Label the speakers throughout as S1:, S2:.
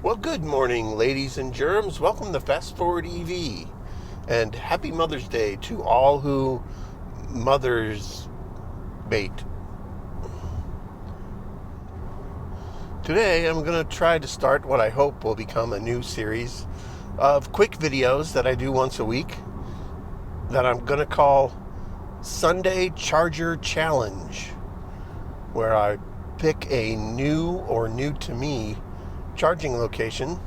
S1: Well, good morning, ladies and germs. Welcome to Fast Forward EV. And happy Mother's Day to all who mothers bait. Today, I'm going to try to start what I hope will become a new series of quick videos that I do once a week that I'm going to call Sunday Charger Challenge, where I pick a new or new to me charging location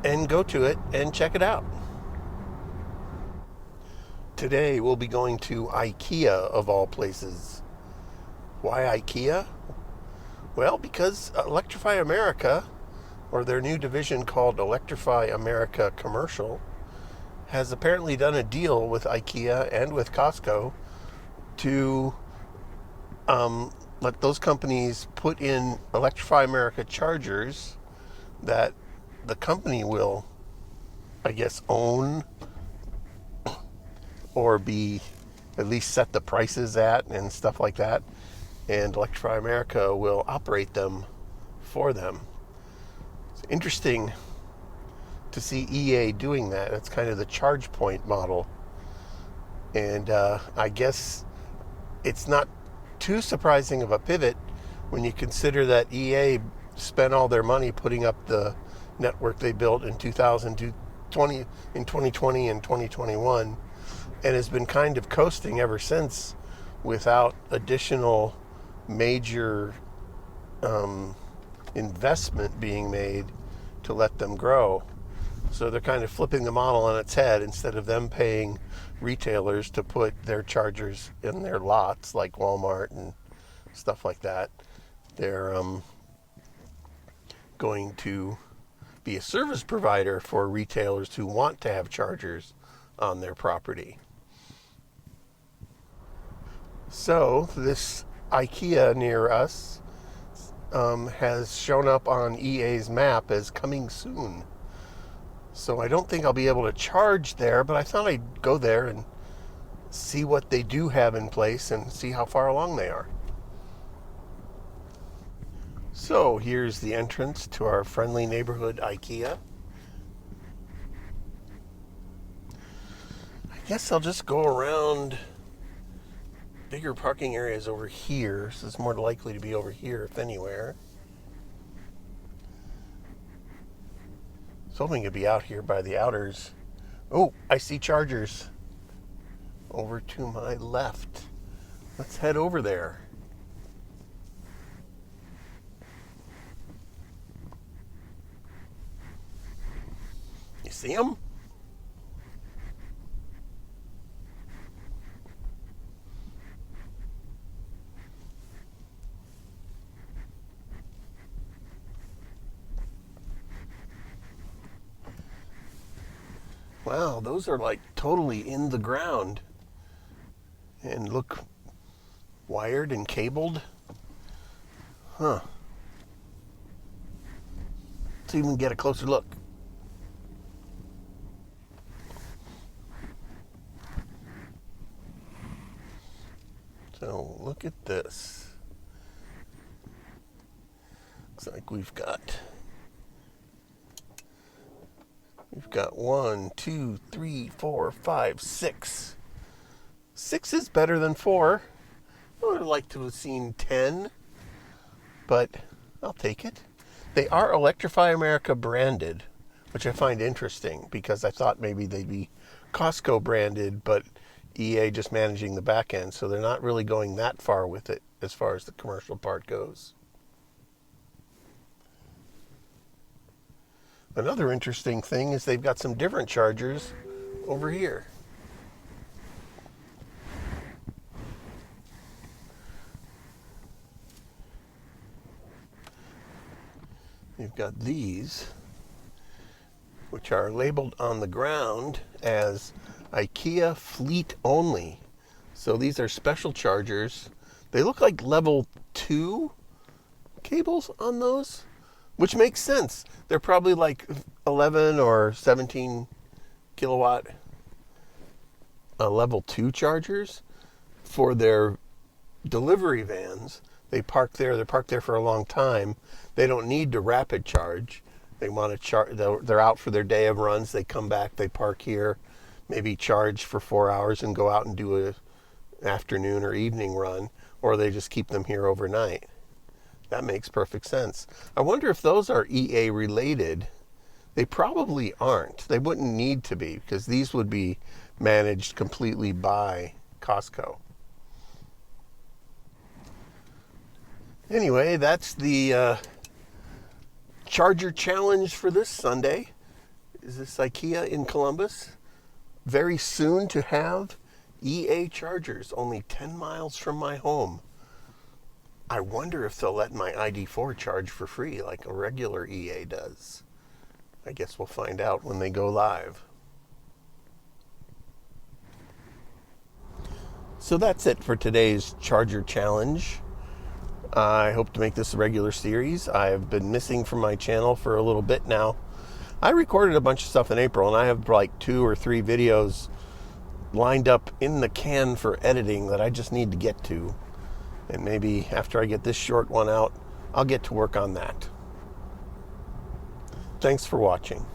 S1: and go to it and check it out. Today we'll be going to Ikea, of all places. Why Ikea? Well, because Electrify America, or their new division called Electrify America Commercial, has apparently done a deal with Ikea and with Costco to let those companies put in Electrify America chargers that the company will, I guess, own or be at least set the prices at and stuff like that. And Electrify America will operate them for them. It's interesting to see EA doing that. It's kind of the ChargePoint model. And I guess it's not too surprising of a pivot when you consider that EA spent all their money putting up the network they built in 2020 and 2021 and has been kind of coasting ever since without additional major investment being made to let them grow. So they're kind of flipping the model on its head. Instead of them paying retailers to put their chargers in their lots like Walmart and stuff like that, they're going to be a service provider for retailers who want to have chargers on their property. So this Ikea near us has shown up on EA's map as coming soon. So I don't think I'll be able to charge there, but I thought I'd go there and see what they do have in place and see how far along they are. So here's the entrance to our friendly neighborhood Ikea. I guess I'll just go around. Bigger parking areas over here, so it's more likely to be over here if anywhere. I was hoping it'd be out here by the outers. Oh, I see chargers over to my left. Let's head over there. You see them? Wow, those are like totally in the ground and look wired and cabled. Huh. Let's even get a closer look. So look at this. Looks like we've got 1, 2, 3, 4, 5, 6. 6 is better than 4. I would have liked to have seen 10, but I'll take it. They are Electrify America branded, which I find interesting because I thought maybe they'd be Costco branded, but EA just managing the back end, so they're not really going that far with it as far as the commercial part goes. Another interesting thing is they've got some different chargers over here. You've got these, which are labeled on the ground as Ikea fleet only. So these are special chargers. They look like level 2 cables on those, which makes sense. They're probably like 11 or 17 kilowatt level 2 chargers for their delivery vans. They park there. They're parked there for a long time. They don't need to rapid charge. They want to charge. They're out for their day of runs. They come back. They park here, maybe charge for 4 hours and go out and do a afternoon or evening run, or they just keep them here overnight. That makes perfect sense. I wonder if those are EA related. They probably aren't. They wouldn't need to be, because these would be managed completely by Costco. Anyway, that's the Charger Challenge for this Sunday. Is this Ikea in Columbus? Very soon to have EA chargers, only 10 miles from my home. I wonder if they'll let my ID4 charge for free like a regular EA does. I guess we'll find out when they go live. So that's it for today's Charger Challenge. I hope to make this a regular series. I've been missing from my channel for a little bit now. I recorded a bunch of stuff in April, and I have like 2 or 3 videos lined up in the can for editing that I just need to get to. And maybe after I get this short one out, I'll get to work on that. Thanks for watching.